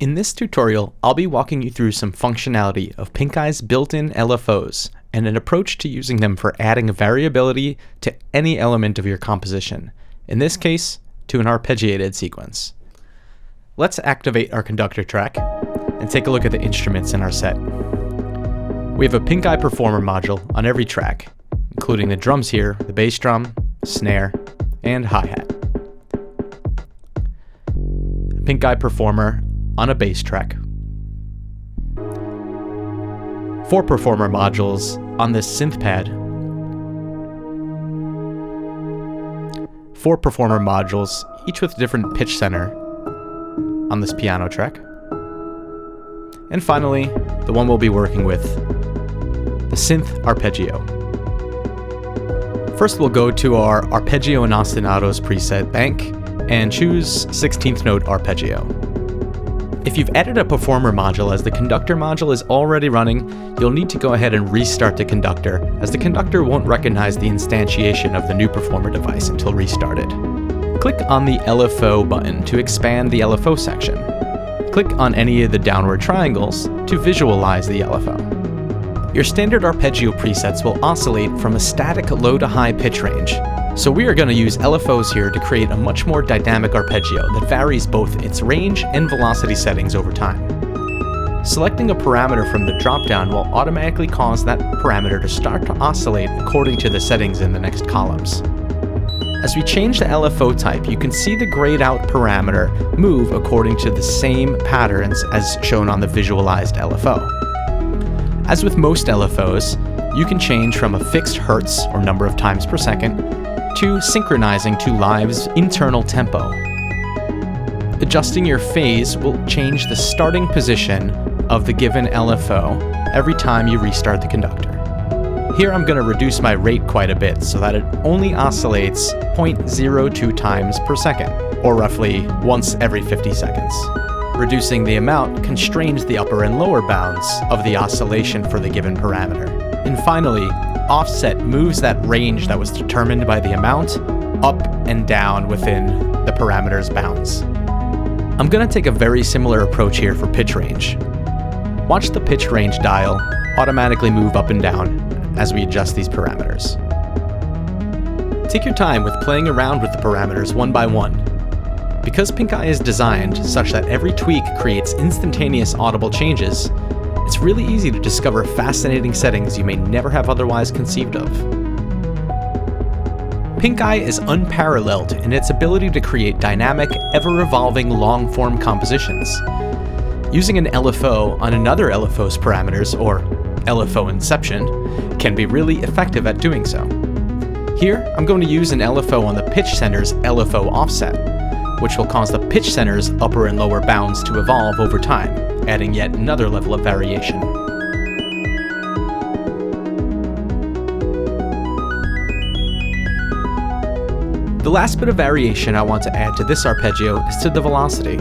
In this tutorial, I'll be walking you through some functionality of PinkAI's built-in LFOs and an approach to using them for adding variability to any element of your composition, in this case, to an arpeggiated sequence. Let's activate our conductor track and take a look at the instruments in our set. We have a PinkAI performer module on every track, including the drums here, the bass drum, snare, and hi-hat. PinkAI performer on a bass track. 4 performer modules on this synth pad. 4 performer modules, each with a different pitch center on this piano track. And finally, the one we'll be working with, the synth arpeggio. First we'll go to our arpeggio and ostinatos preset bank and choose 16th note arpeggio. If you've added a performer module as the conductor module is already running, you'll need to go ahead and restart the conductor, as the conductor won't recognize the instantiation of the new performer device until restarted. Click on the LFO button to expand the LFO section. Click on any of the downward triangles to visualize the LFO. Your standard arpeggio presets will oscillate from a static low to high pitch range, so we are going to use LFOs here to create a much more dynamic arpeggio that varies both its range and velocity settings over time. Selecting a parameter from the dropdown will automatically cause that parameter to start to oscillate according to the settings in the next columns. As we change the LFO type, you can see the grayed out parameter move according to the same patterns as shown on the visualized LFO. As with most LFOs, you can change from a fixed hertz or number of times per second to synchronizing to Live's internal tempo. Adjusting your phase will change the starting position of the given LFO every time you restart the conductor. Here I'm going to reduce my rate quite a bit so that it only oscillates 0.02 times per second, or roughly once every 50 seconds. Reducing the amount constrains the upper and lower bounds of the oscillation for the given parameter. And finally, offset moves that range that was determined by the amount up and down within the parameter's bounds. I'm going to take a very similar approach here for pitch range. Watch the pitch range dial automatically move up and down as we adjust these parameters. Take your time with playing around with the parameters one by one. Because PinkAI is designed such that every tweak creates instantaneous audible changes, it's really easy to discover fascinating settings you may never have otherwise conceived of. PinkAI is unparalleled in its ability to create dynamic, ever-evolving long-form compositions. Using an LFO on another LFO's parameters, or LFO Inception, can be really effective at doing so. Here, I'm going to use an LFO on the pitch center's LFO offset, which will cause the pitch center's upper and lower bounds to evolve over time, adding yet another level of variation. The last bit of variation I want to add to this arpeggio is to the velocity.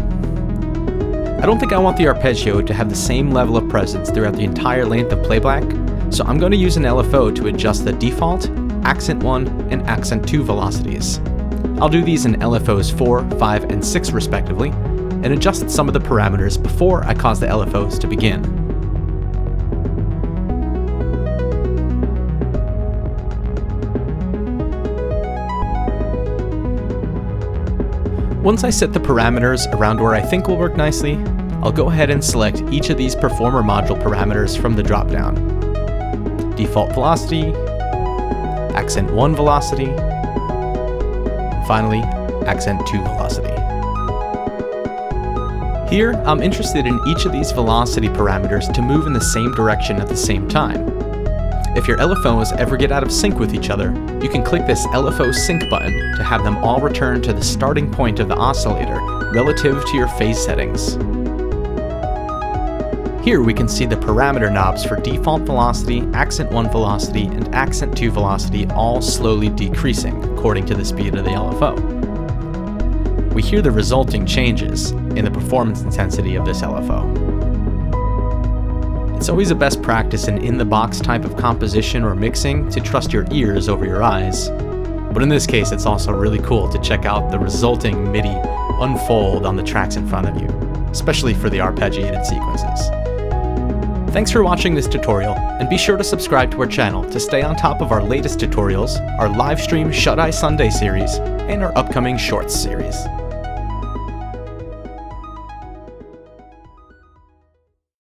I don't think I want the arpeggio to have the same level of presence throughout the entire length of playback, so I'm going to use an LFO to adjust the default, accent 1, and accent 2 velocities. I'll do these in LFOs 4, 5, and 6 respectively, and adjust some of the parameters before I cause the LFOs to begin. Once I set the parameters around where I think will work nicely, I'll go ahead and select each of these performer module parameters from the dropdown. Default velocity, accent 1 velocity, and finally, accent 2 velocity. Here, I'm interested in each of these velocity parameters to move in the same direction at the same time. If your LFOs ever get out of sync with each other, you can click this LFO sync button to have them all return to the starting point of the oscillator relative to your phase settings. Here we can see the parameter knobs for default velocity, accent 1 velocity, and accent 2 velocity all slowly decreasing according to the speed of the LFO. We hear the resulting changes in the performance intensity of this LFO. It's always a best practice in the box type of composition or mixing to trust your ears over your eyes, but in this case it's also really cool to check out the resulting MIDI unfold on the tracks in front of you. especially for the arpeggiated sequences. Thanks for watching this tutorial, and be sure to subscribe to our channel to stay on top of our latest tutorials, our live stream Shut Eye Sunday series, and our upcoming Shorts series.